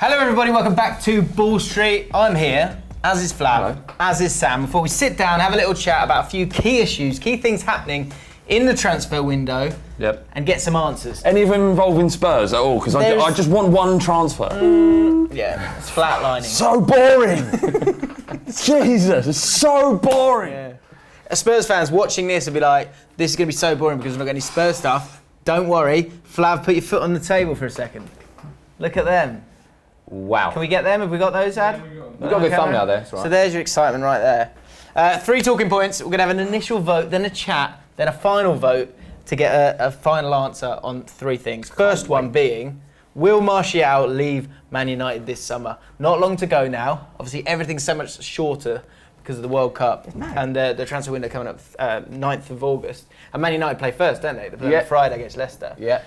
Hello everybody, welcome back to Ball Street. I'm here, as is Flav, as is Sam. Before we sit down, have a little chat about a few key issues, key things happening in the transfer window, and get some answers. Any of them involving Spurs at all? Because I just want one transfer. Yeah, it's flatlining. So boring! Jesus, it's so boring! Yeah. Spurs fans watching this will be like, this is going to be so boring because we're not getting any Spurs stuff. Don't worry, Flav, put your foot on the table for a second. Look at them. Wow. Can we get them? Have we got those, Ad? We've got a good thumbnail there. Right. So there's your excitement right there. 3 talking points. We're going to have an initial vote, then a chat, then a final vote to get a final answer on 3 things. First one being, will Martial leave Man United this summer? Not long to go now. Obviously, everything's so much shorter because of the World Cup and the transfer window coming up 9th of August. And Man United play first, don't they? They play on Friday against Leicester. Yeah.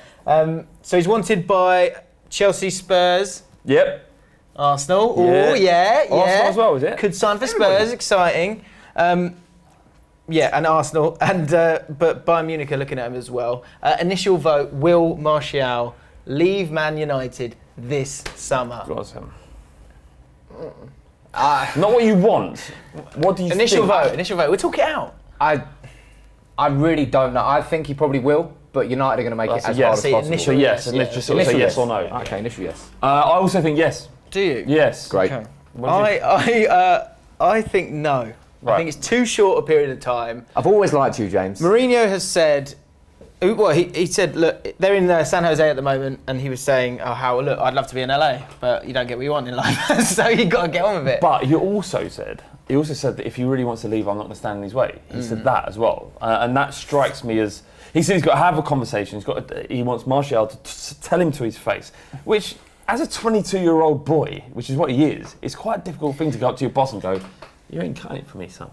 So he's wanted by Chelsea, Spurs. Yep. Arsenal. Oh, yeah. Arsenal as well, is it? Could sign for Spurs, exciting. And Arsenal, and but Bayern Munich are looking at him as well. Initial vote, will Martial leave Man United this summer? Not what you want. What do you Initial think? vote, we'll talk it out. I really don't know. I think he probably will, but United are going to make it as hard as possible. Initial yes, yes, let's just sort of say yes or no. Okay, initial yes. I also think yes. Do you? Yes. Great. Okay. I think no. Right. I think it's too short a period of time. I've always liked you, James. Mourinho has said, well, he said, look, they're in San Jose at the moment, and he was saying, look, I'd love to be in LA, but you don't get what you want in life, so you got to get on with it. But he also said that if he really wants to leave, I'm not going to stand in his way. He said that as well, and that strikes me as he said he's got to have a conversation. He wants Martial to tell him to his face, which, as a 22-year-old boy, which is what he is, it's quite a difficult thing to go up to your boss and go, you ain't cutting it for me, son.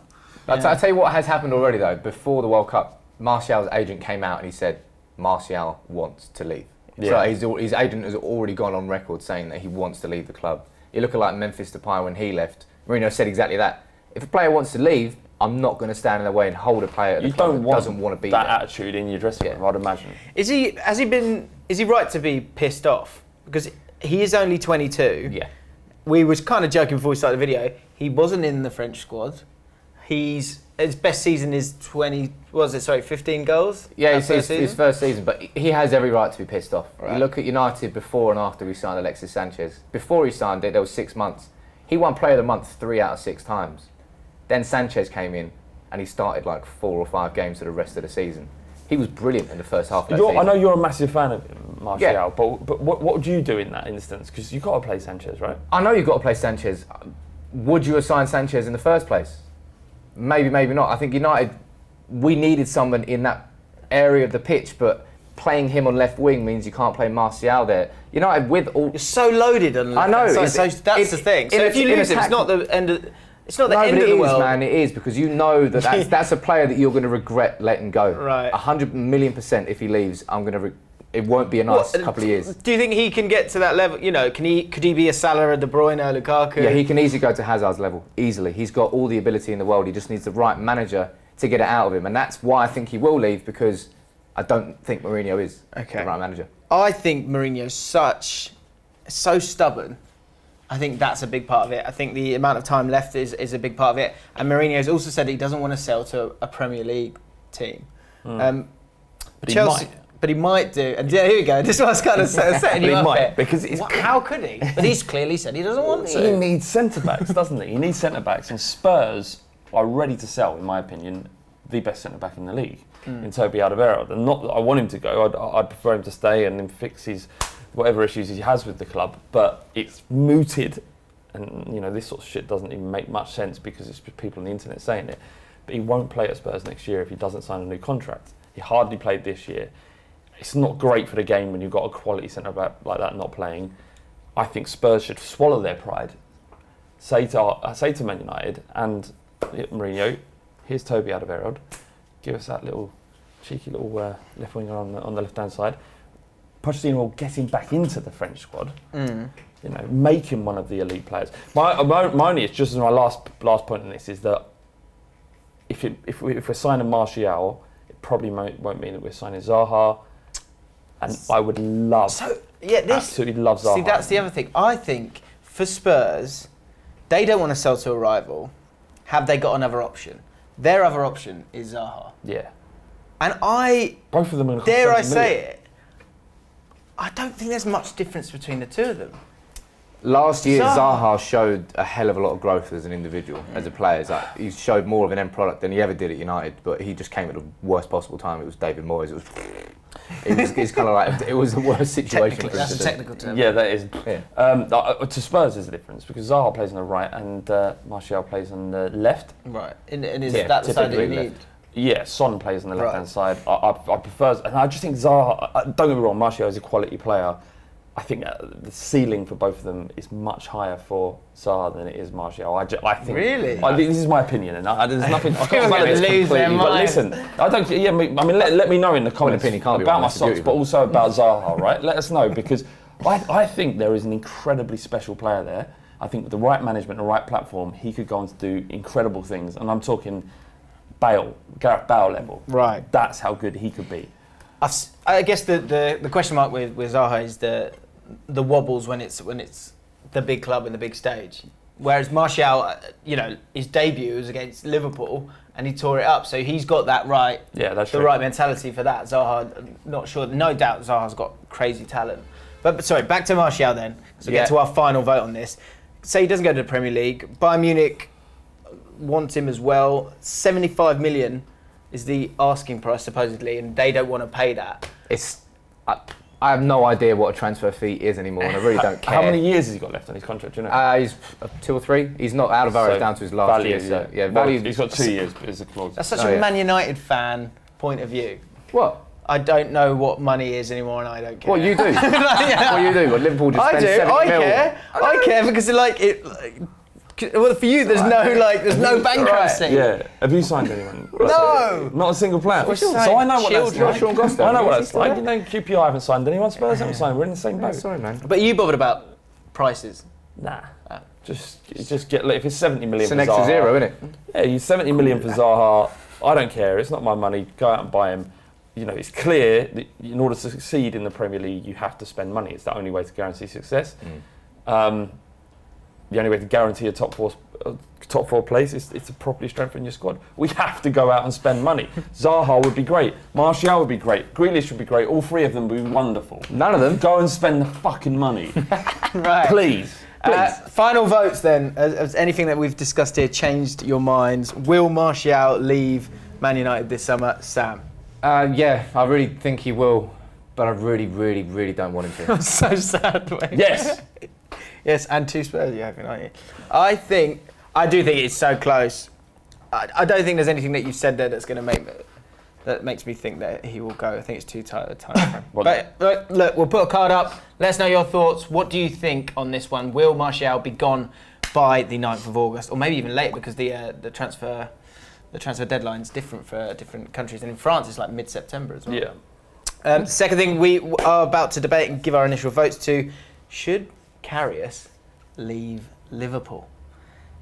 I'll tell you what has happened already, though. Before the World Cup, Martial's agent came out and he said Martial wants to leave. Yeah. So his agent has already gone on record saying that he wants to leave the club. You're looking like Memphis Depay when he left. Mourinho said exactly that. If a player wants to leave, I'm not going to stand in the way and hold a player at the club that doesn't want to be that there. attitude in your dressing room, I'd imagine. Is he right to be pissed off? Because he is only 22. Yeah. We was kind of joking before we started the video. He wasn't in the French squad. His best season is 15 goals? Yeah, it's his first season, but he has every right to be pissed off. Right. You look at United before and after we signed Alexis Sanchez. Before he signed it, there was 6 months. He won Player of the Month 3 out of 6 times. Then Sanchez came in and he started like 4 or 5 games for the rest of the season. He was brilliant in the first half of that season. I know you're a massive fan of Martial, but what would you do in that instance? Because you've got to play Sanchez, right? I know you've got to play Sanchez. Would you have signed Sanchez in the first place? Maybe, maybe not. I think United, we needed someone in that area of the pitch, but playing him on left wing means you can't play Martial there. United with all... You're so loaded on left. I know. That's the thing. So if you lose him, it's not the end of... It's not the end of the world. Man, it is, because you know that's a player that you're going to regret letting go. Right. 100,000,000% if he leaves, it won't be a nice couple of years. Do you think he can get to that level? You know, could he be a Salah, a De Bruyne, a Lukaku? Yeah, he can easily go to Hazard's level, easily. He's got all the ability in the world. He just needs the right manager to get it out of him. And that's why I think he will leave, because I don't think Mourinho is the right manager. I think Mourinho's so stubborn. I think that's a big part of it. I think the amount of time left is a big part of it. And Mourinho's also said he doesn't want to sell to a Premier League team. But Chelsea, but he might do. And here we go. This was kind of setting you up there. Because how could he? But he's clearly said he doesn't want to. He needs centre-backs, doesn't he? He needs centre-backs. And Spurs are ready to sell, in my opinion, the best centre-back in the league, in Toby Alderweireld. And not that I want him to go. I'd prefer him to stay and then fix his... whatever issues he has with the club, but it's mooted, and this sort of shit doesn't even make much sense because it's just people on the internet saying it. But he won't play at Spurs next year if he doesn't sign a new contract. He hardly played this year. It's not great for the game when you've got a quality centre back like that not playing. I think Spurs should swallow their pride. Say to Man United and Mourinho, here's Toby Alderweireld. Give us that cheeky little left winger on the left hand side. Pochettino will get him back into the French squad. Make him one of the elite players. My only, it's just as my last point on this, is that if we're signing Martial, it probably won't mean that we're signing Zaha. And I would love absolutely loves Zaha. See, that's the other thing. I think for Spurs, they don't want to sell to a rival. Have they got another option? Their other option is Zaha. Yeah. And both of them are dare I say it, I don't think there's much difference between the two of them. Last year, Zaha showed a hell of a lot of growth as an individual, as a player. Like, he showed more of an end product than he ever did at United, but he just came at the worst possible time. It was David Moyes. It's kind of like, it was the worst situation. That's a technical term. Yeah, that is. Yeah. To Spurs, there's a difference because Zaha plays on the right and Martial plays on the left. Right. And is that the side that you need? Yeah, Son plays on the left-hand side. I prefer, and I just think Zaha, don't get me wrong, Martial is a quality player. I think the ceiling for both of them is much higher for Zaha than it is Martial. I think. Really? This is my opinion, and there's nothing. I can't People are this gonna lose their completely. But mind. listen, I don't. Yeah, I mean, let me know in the comments opinion can't be about wrong, my that's socks, beautiful. but also about Zaha. Right? Let us know because I think there is an incredibly special player there. I think with the right management, the right platform, he could go on to do incredible things, and I'm talking Gareth Bale level. Right. That's how good he could be. I guess the question mark with Zaha is the wobbles when it's the big club and the big stage. Whereas Martial, his debut was against Liverpool and he tore it up. So he's got that right. Yeah, that's the true. right mentality for that. Zaha, not sure. No doubt Zaha's got crazy talent. But sorry, back to Martial then. So get to our final vote on this. Say he doesn't go to the Premier League. Bayern Munich want him as well. 75 million is the asking price supposedly, and they don't want to pay that. I have no idea what a transfer fee is anymore, and I really don't care. How many years has he got left on his contract? Do you know? He's 2 or 3. He's not out of hours down to his last year. So, value. He's got 2 years, but it's a clause. That's such a Man United fan point of view. What? I don't know what money is anymore, and I don't care. What you do? What you do? What Liverpool just spend 70 mil. I care because well, for you, there's no bankruptcy. Yeah. Have you signed anyone? No. Not a single player. So I know what that's like. Sean Gosto. I know what that's like. QPR haven't signed anyone. Spurs haven't signed. We're in the same boat. Sorry, man. But you bothered about prices? Nah. Just get. If it's 70 million It's for an extra Zaha, zero, isn't it? Yeah, you 70 million for Zaha. I don't care. It's not my money. Go out and buy him. It's clear that in order to succeed in the Premier League, you have to spend money. It's the only way to guarantee success. The only way to guarantee a top four place is to properly strengthen your squad. We have to go out and spend money. Zaha would be great. Martial would be great. Grealish would be great. All 3 of them would be wonderful. None of them. Go and spend the fucking money. Right. Please. Final votes then. Has anything that we've discussed here changed your minds? Will Martial leave Man United this summer? Sam? Yeah, I really think he will, but I really, really, really don't want him to. I'm so sad. Yes. Yes, and 2 Spurs you have, aren't you? I do think it's so close. I don't think there's anything that you've said there that's going to makes me think that he will go. I think it's too tight a time frame. But look, we'll put a card up. Let us know your thoughts. What do you think on this one? Will Martial be gone by the 9th of August, or maybe even later because the transfer deadline's different for different countries, and in France it's like mid-September as well. Yeah. Second thing we are about to debate and give our initial votes to: should Karius leave Liverpool?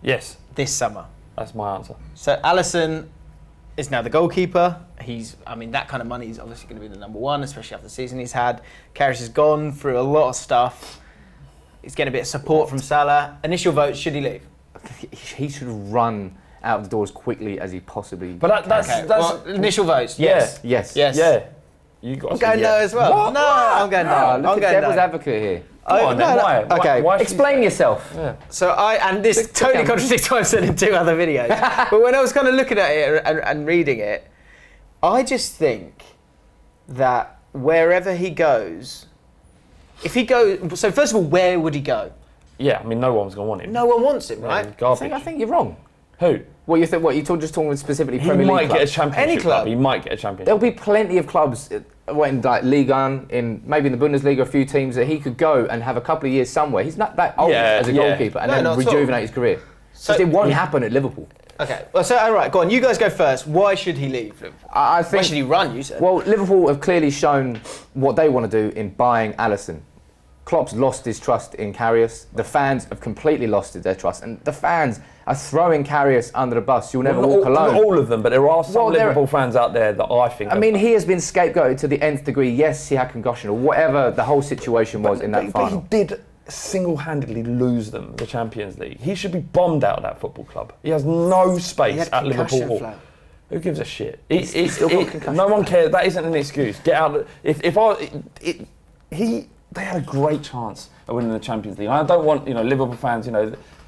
Yes. This summer. That's my answer. So Alisson is now the goalkeeper. That kind of money is obviously going to be the number one, especially after the season he's had. Karius has gone through a lot of stuff. He's getting a bit of support from Salah. Initial vote: should he leave? He should run out of the door as quickly as he possibly. But that's initial votes. Yeah. Yes. Yeah. You got. I'm going no as well. What? No, I'm going no. Look at devil's advocate here. Why? Okay. Why Explain yourself. Yeah. So this totally contradicts what I've said in 2 other videos. But when I was kind of looking at it and reading it, I just think that wherever he goes, if he goes, so first of all, where would he go? Yeah, no one's going to want him. No one wants him, right? Garbage. I think you're wrong. Who? What you think? What you just talking specifically He Premier League might get a clubs? championship Any club. He might get a championship. There'll be plenty of clubs in like Ligue 1, maybe in the Bundesliga, a few teams that he could go and have a couple of years somewhere. He's not that old as a goalkeeper, and then rejuvenate his career. So it won't happen at Liverpool. Okay. Well, so all right, go on. You guys go first. Why should he leave Liverpool? I think. Why should he run? You said. Well, Liverpool have clearly shown what they want to do in buying Alisson. Klopp's lost his trust in Karius. The fans have completely lost their trust, and the fans are throwing Karius under the bus. You'll never walk alone. Not all of them, but there are some Liverpool fans out there that I think. I mean, he has been scapegoated to the nth degree. Yes, he had concussion or whatever the whole situation was in that final. But he did single-handedly lose them the Champions League. He should be bombed out of that football club. He has no space at Liverpool. Flav. Who gives a shit? No one cares. That isn't an excuse. Get out. They had a great chance of winning the Champions League. I don't want Liverpool fans.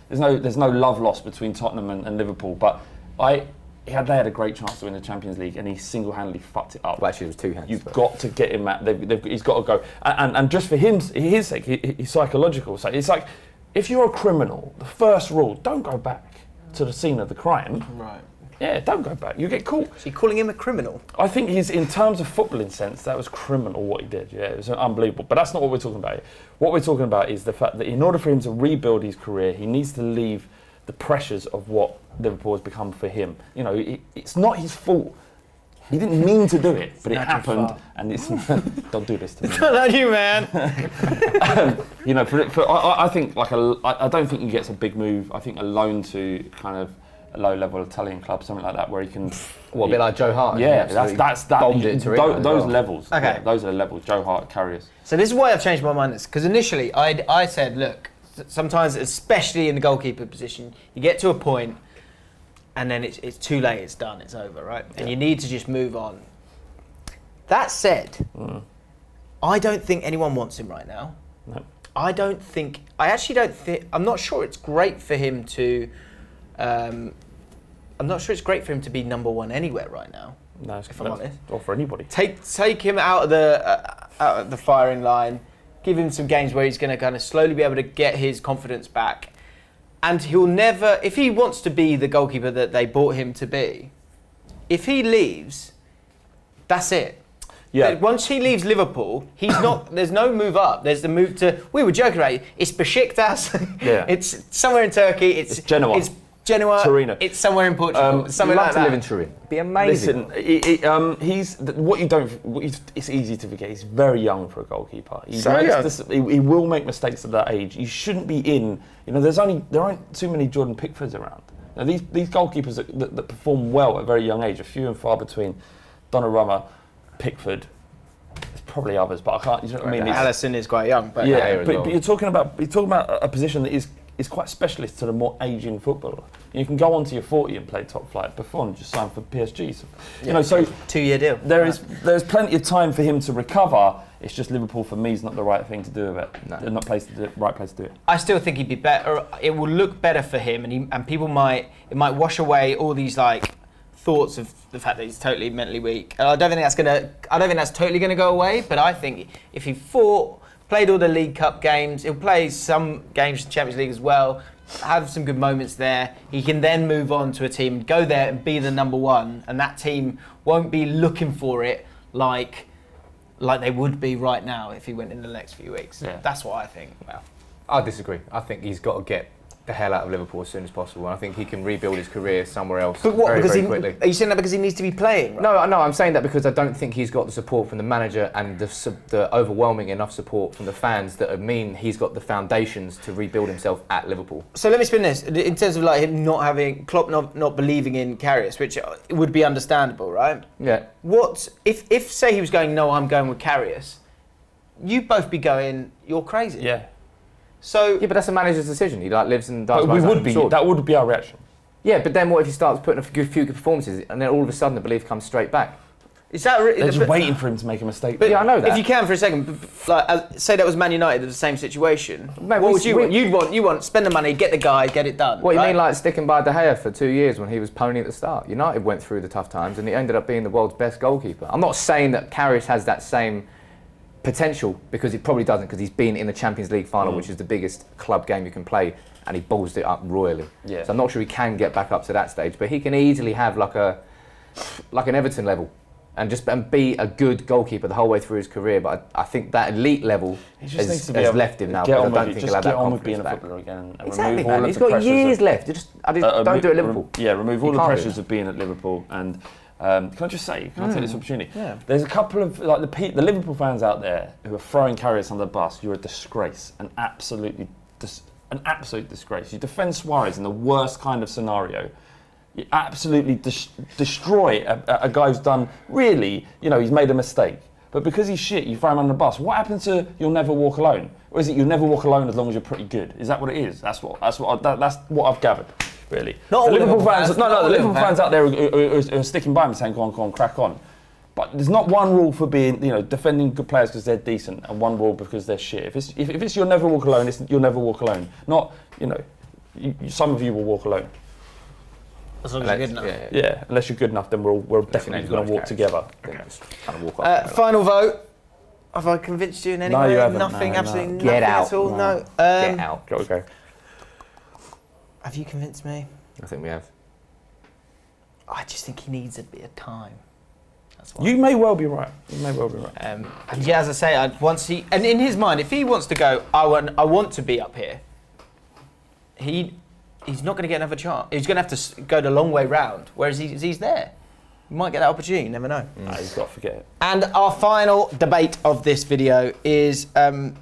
There's no love lost between Tottenham and Liverpool, but they had a great chance to win the Champions League, and he single-handedly fucked it up. Well, actually, it was 2 hands. You've got to get him at. He's got to go, and just for his sake, he's psychological. So it's like, if you're a criminal, the first rule: don't go back to the scene of the crime. Right. Yeah, don't go back. You get caught. So you're calling him a criminal? I think in terms of footballing sense, that was criminal what he did. Yeah, it was unbelievable. But that's not what we're talking about here. What we're talking about is the fact that in order for him to rebuild his career, he needs to leave the pressures of what Liverpool has become for him. It's not his fault. He didn't mean to do it, but it happened, and it's don't do this to me. Not you, man. I think I don't think he gets a big move. I think a loan to kind of a low-level Italian club, something like that, where he can. A bit like Joe Hart. Yeah, that's bombed it to those levels. Okay, yeah, those are the levels. Joe Hart, Karius. So this is why I've changed my mind. Because initially I said, look, sometimes, especially in the goalkeeper position, you get to a point, and then it's too late. It's done. It's over, right? And you need to just move on. That said, I don't think anyone wants him right now. No. I actually don't think. I'm not sure it's great for him to. I'm not sure it's great for him to be number one anywhere right now. No, if I'm honest. Or for anybody. Take him out of the firing line. Give him some games where he's going to kind of slowly be able to get his confidence back, and he'll never. If he wants to be the goalkeeper that they bought him to be, if he leaves, that's it. Yeah. Once he leaves Liverpool, he's not. There's no move up. There's the move to. We were joking about it. It's Besiktas. Yeah. It's somewhere in Turkey. It's Genoa. It's Genoa. Torino. It's somewhere in Portugal. Somewhere I'd like love to that. live in Turin. It'd be amazing. Listen, he's what you don't. It's easy to forget. He's very young for a goalkeeper. He will make mistakes at that age. He shouldn't be in. There aren't too many Jordan Pickfords around. Now, these goalkeepers that perform well at a very young age are few and far between. Donnarumma, Pickford. There's probably others, but I can't. You know what I mean? Allison is quite young, but but you're talking about a position that is quite specialist to the more aging footballer. You can go on to your 40 and play top flight. Buffon just signed for PSG. So 2-year deal. There's plenty of time for him to recover. It's just Liverpool for me is not the right thing to do with it. No. They're not the right place to do it. I still think he'd be better. It will look better for him, and people might wash away all these thoughts of the fact that he's totally mentally weak. And I don't think that's totally gonna go away. But I think if he played all the League Cup games, he'll play some games in the Champions League as well, have some good moments there. He can then move on to a team, go there and be the number one, and that team won't be looking for it like they would be right now if he went in the next few weeks. Yeah. That's what I think. Well, I disagree. I think he's got to get the hell out of Liverpool as soon as possible. And I think he can rebuild his career somewhere else very quickly. Are you saying that because he needs to be playing? Right? No, I'm saying that because I don't think he's got the support from the manager and the overwhelming enough support from the fans that mean he's got the foundations to rebuild himself at Liverpool. So let me spin this. In terms of him not having, Klopp not believing in Karius, which would be understandable, right? Yeah. What, if say he was going, no, I'm going with Karius, you'd both be going, you're crazy. Yeah. So Yeah, but that's a manager's decision. He lives and dies. But that would be our reaction. Yeah, but then what if he starts putting a few good performances and then all of a sudden the belief comes straight back? is that They're just waiting for him to make a mistake. But yeah, I know that. If you can for a second, say that was Man United, the same situation. Mate, what would you want? You want spend the money, get the guy, get it done. What right? you mean, sticking by De Gea for 2 years when he was pony at the start? United went through the tough times and he ended up being the world's best goalkeeper. I'm not saying that Karius has that same potential, because it probably doesn't, because he's been in the Champions League final, which is the biggest club game you can play, and he ballsed it up royally. Yeah. So I'm not sure he can get back up to that stage, but he can easily have like an Everton level and be a good goalkeeper the whole way through his career. But I think that elite level has left him now. Get I on don't with think it. he'll have Just get that on with being a confidence back. footballer again. And Exactly, remove all man. of He's the got pressures years left. Don't do it at Liverpool. Remove all the pressures of being at Liverpool and Can I just say, can I take this opportunity? Yeah. There's a couple of the Liverpool fans out there who are throwing Karius under the bus. You're a disgrace, an absolute disgrace. You defend Suarez in the worst kind of scenario. You absolutely destroy a guy who's done really, he's made a mistake. But because he's shit, you throw him under the bus. What happens to you'll never walk alone? Or is it you'll never walk alone as long as you're pretty good? Is that what it is? That's what I've gathered. Really. Not all Liverpool fans. The Liverpool fans out there who are sticking by him saying, go on, crack on. But there's not one rule for being, defending good players because they're decent, and one rule because they're shit. If it's you'll never walk alone, it's you'll never walk alone. Not, some of you will walk alone. As long as you're good enough. Yeah, unless you're good enough, then we're definitely going to walk together. Final vote. Have I convinced you in any way? No, you haven't. Nothing, No. absolutely Get nothing out. at all. No. Get out. Okay. Have you convinced me? I think we have. I just think he needs a bit of time. That's why. You may well be right. And yeah, as I say, and in his mind, if he wants to go, I want to be up here. He's not going to get another chance. He's going to have to go the long way round. Whereas he's there, he might get that opportunity. You never know. No, he's got to forget it. And our final debate of this video is Man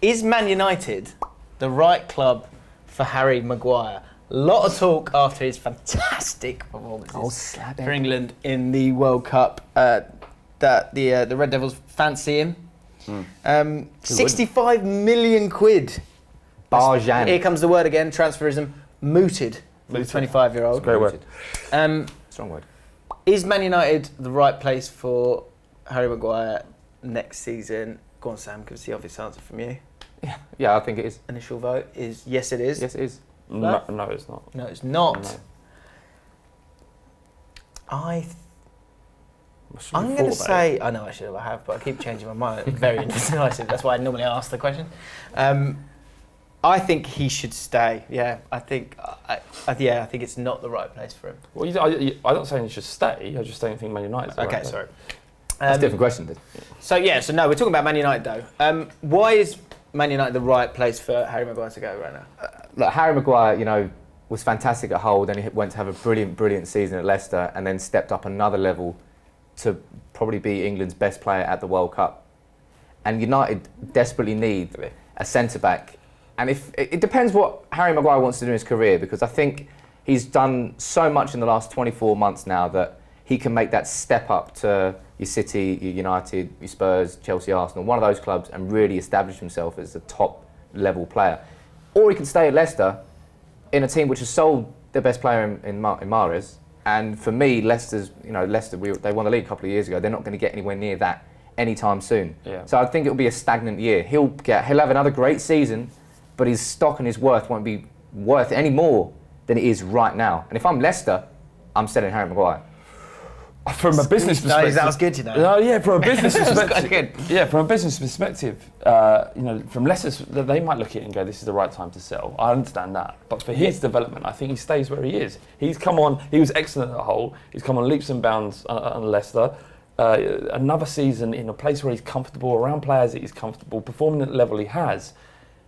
United the right club for Harry Maguire? A lot of talk after his fantastic performances for England in the World Cup that the Red Devils fancy him. 65 million quid. Barjan. Here comes the word again, transferism, mooted for the 25-year-old. Great word. Strong word. Is Man United the right place for Harry Maguire next season? Go on, Sam, give us the obvious answer from you. Yeah, I think it is. Initial vote is yes, it is. Yes, it is. No, it's not. No, it's not. No. I'm going to say, I know I should have, I have, but I keep changing my mind. Very indecisive. That's why I normally ask the question. I think he should stay. Yeah, I think it's not the right place for him. Well, I'm not saying he should stay. I just don't think Man United's the right place. Sorry. That's a different question, dude. So no, we're talking about Man United though. Why is Man United the right place for Harry Maguire to go right now? Look, Harry Maguire, was fantastic at Hull, then he went to have a brilliant season at Leicester, and then stepped up another level to probably be England's best player at the World Cup. And United desperately need a centre-back. And it depends what Harry Maguire wants to do in his career, because I think he's done so much in the last 24 months now that he can make that step up to your City, your United, your Spurs, Chelsea, Arsenal, one of those clubs, and really establish himself as a top level player. Or he can stay at Leicester in a team which has sold their best player in Mahrez. And for me, Leicester, they won the league a couple of years ago. They're not going to get anywhere near that anytime soon. Yeah. So I think it'll be a stagnant year. He'll have another great season, but his stock and his worth won't be worth any more than it is right now. And if I'm Leicester, I'm selling Harry Maguire. From a business perspective, that was good, No, yeah, from a business perspective. Good. Yeah, from a business perspective, from Leicester's, they might look at it and go, "This is the right time to sell." I understand that, but for his development, I think he stays where he is. He's come on. He was excellent at Hull. He's come on leaps and bounds on Leicester. Another season in a place where he's comfortable, around players that he's comfortable, performing at the level he has.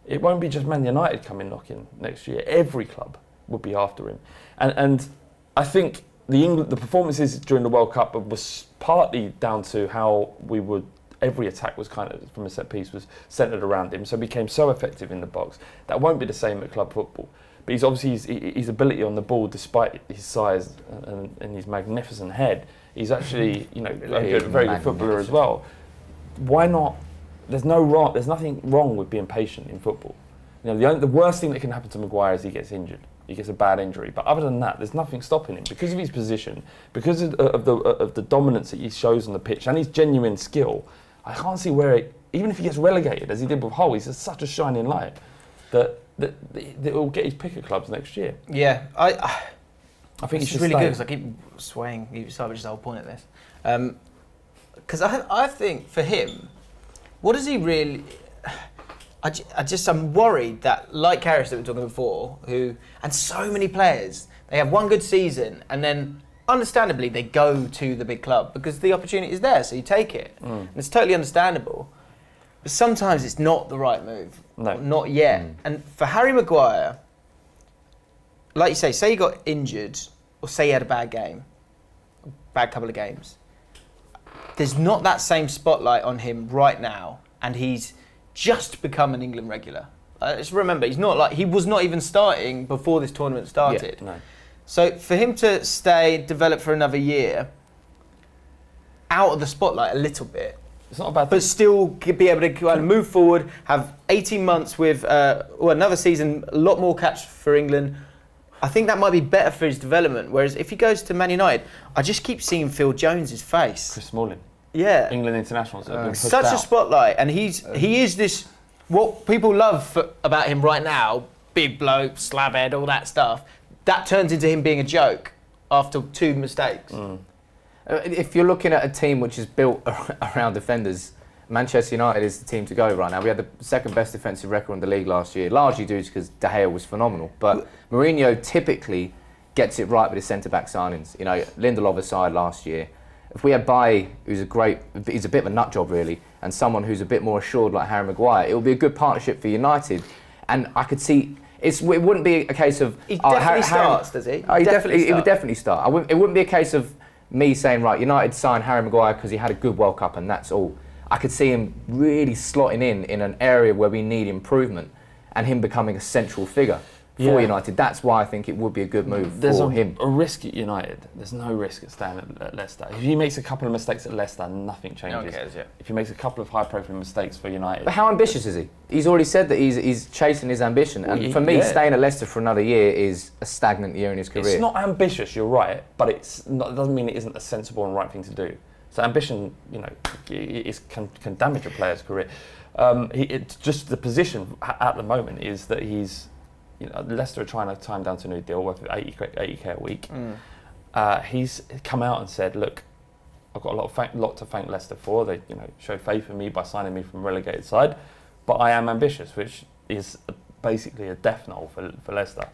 It won't be just Man United coming knocking next year. Every club will be after him, and I think. The performances during the World Cup was partly down to how every attack was kind of, from a set piece, was centred around him, so he became so effective in the box. That won't be the same at club football. But he's obviously, his ability on the ball, despite his size and his magnificent head, he's actually, a very good footballer as well. Why not? There's nothing wrong with being patient in football. The worst thing that can happen to Maguire is he gets injured. He gets a bad injury, but other than that, there's nothing stopping him because of his position, because of the dominance that he shows on the pitch and his genuine skill. I can't see where, even if he gets relegated as he did with Hull, he's such a shining light that will get his pick at clubs next year. Yeah, I think it's it's really good because I keep swaying you side, which is the whole point of this. Because I think for him, what does he really? I'm worried that, like Karius that we were talking before, and so many players, they have one good season and then, understandably, they go to the big club because the opportunity is there, so you take it. And it's totally understandable. But sometimes it's not the right move. No. Not yet. And for Harry Maguire, like you say he got injured, or say he had a bad game, bad couple of games. There's not that same spotlight on him right now, and he's just become an England regular. Just remember, he was not even starting before this tournament started. Yeah, no. So for him to stay, develop for another year, out of the spotlight a little bit, It's not a bad thing. but still be able to kind of move forward, have 18 months with another season, a lot more caps for England. I think that might be better for his development. Whereas if he goes to Man United, I just keep seeing Phil Jones's face. Chris Smalling. Yeah. England internationals have been pushed Such out. a spotlight, and he is this, what people love about him right now, big bloke, slab head, all that stuff, that turns into him being a joke after 2 mistakes. If you're looking at a team which is built around defenders, Manchester United is the team to go right now. We had the second best defensive record in the league last year, largely due to because De Gea was phenomenal. But Mourinho typically gets it right with his centre-back signings. You know, Lindelof aside last year. If we had Bailly, he's a bit of a nut job really, and someone who's a bit more assured like Harry Maguire, it would be a good partnership for United. And I could see, it wouldn't be a case of... He definitely starts, does he? It would definitely start. It wouldn't be a case of me saying, right, United signed Harry Maguire because he had a good World Cup and that's all. I could see him really slotting in an area where we need improvement and him becoming a central figure for United. That's why I think it would be a good move for him. There's a risk at United. There's no risk at staying at Leicester. If he makes a couple of mistakes at Leicester, nothing changes. No one cares, yeah. If he makes a couple of high-profile mistakes for United... But how ambitious is he? He's already said that he's chasing his ambition. And for me, staying at Leicester for another year is a stagnant year in his career. It's not ambitious, you're right, but it doesn't mean it isn't a sensible and right thing to do. So ambition, you know, can damage a player's career. Just the position at the moment is that he's, you know, Leicester are trying to tie him down to a new deal worth 80k a week. He's come out and said, look, I've got a lot to thank Leicester for. They, you know, showed faith in me by signing me from a relegated side, but I am ambitious, which is basically a death knell for Leicester.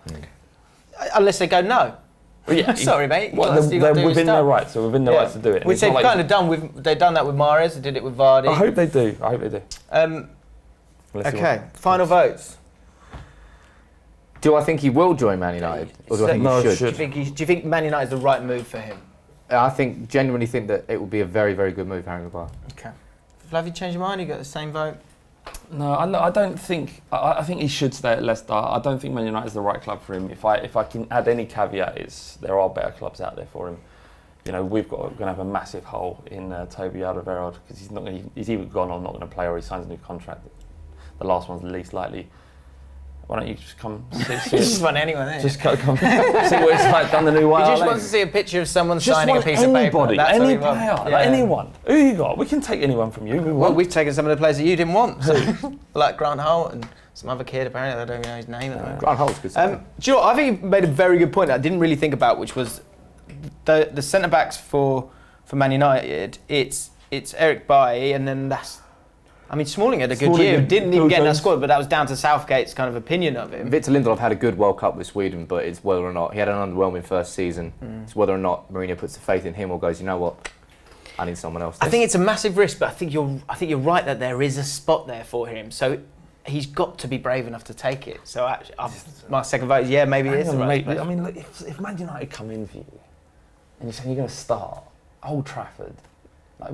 Unless they go no. Well, yeah, Sorry, mate. They're within their rights. They're within their rights to do it. Which they've kind of done. They've done that with Mahrez. They did it with Vardy. I hope they do. Okay. Final votes. Do I think he will join Man United, or do I think he should? Do you think Man United is the right move for him? I genuinely think that it would be a very, very good move, Harry Maguire. Okay. Flav, you changed your mind? You got the same vote? No, I don't think. I think he should stay at Leicester. I don't think Man United is the right club for him. If I can add any caveat, it's there are better clubs out there for him. You know, we're going to have a massive hole in Toby Alderweireld because he's either gone or not going to play, or he signs a new contract. The last one's the least likely. Why don't you just come see You just want anyone there. Just come see what it's like down the new White He Hart just Lane. wants to see a picture of someone Just signing a want piece of anybody, paper. That's any what he player, wants. like anyone. Who you got? We can take anyone from you. Well, we've taken some of the players that you didn't want. So, like Grant Holt and some other kid, apparently, I don't know his name. Grant Holt's good. Do you know what? I think you made a very good point that I didn't really think about, which was the centre-backs for Man United. It's Eric Bailly, and then Smalling had a good year. Didn't even get in that squad, but that was down to Southgate's kind of opinion of him. Victor Lindelof had a good World Cup with Sweden, but it's whether or not he had an underwhelming first season. It's whether or not Mourinho puts the faith in him or goes, you know what, I need someone else. I think it's a massive risk, but I think you're right that there is a spot there for him. So he's got to be brave enough to take it. So actually, my second vote is maybe it is the right place. I mean, look, if Man United come in for you and you're saying you're going to start Old Trafford, like.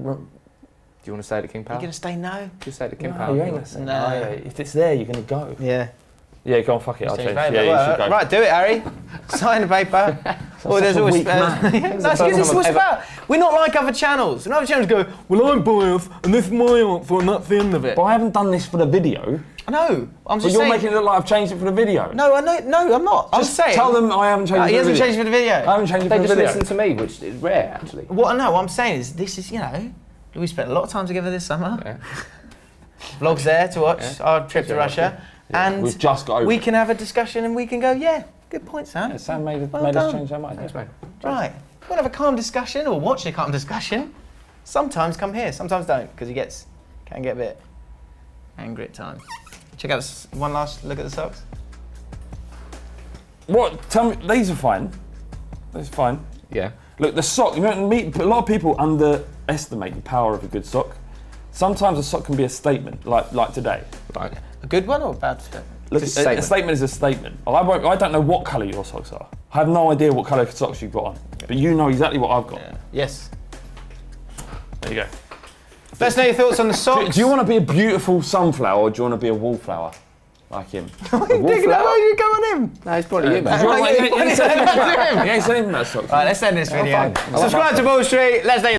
Do you want to stay at King Power? You're going to stay no? Just stay at King No, Power. you ain't going to say No. If it's there, you're going to go. Yeah. Yeah, go on, fuck it. I'll change. Yeah, you should go. Right, do it, Harry. Sign the paper. There's always man. That's because it's what's about. We're not like other channels. And other channels go, well, I'm biased, and this is my answer, and that's the end of it. But I haven't done this for the video. I know. I'm But just you're saying. making it look like I've changed it for the video. No, I know. No, I'm not. I'm Just saying. tell them I haven't changed it for the video. He hasn't changed for the video. I haven't changed it They for the just video. listen to me, which is rare, actually. What I'm saying is, this is, we spent a lot of time together this summer. Yeah. Vlogs there to watch our trip to Russia. Yeah, And we've just got over we it. can have a discussion and we can go, good point, Sam. Yeah, Sam made Well us done. change our mind. Thanks, mate. Right. You want to have a calm discussion or watch a calm discussion? Sometimes come here, sometimes don't, because he can get a bit angry at times. Check out one last look at the socks. What? Tell me, these are fine. These are fine. Yeah. Look, the sock, a lot of people underestimate the power of a good sock. Sometimes a sock can be a statement, like today. Right. A good one or a bad fit? Look, Just a statement is a statement. I don't know what colour your socks are. I have no idea what colour socks you've got on. But you know exactly what I've got. Yeah. Yes. There you go. Let us know your thoughts on the socks. Do you want to be a beautiful sunflower or do you want to be a wallflower? Like him. A wallflower? Why you go on him? No, it's probably you, man. He ain't saying that socks. Right, let's end this video. fine. Subscribe to Ball Street. Let's know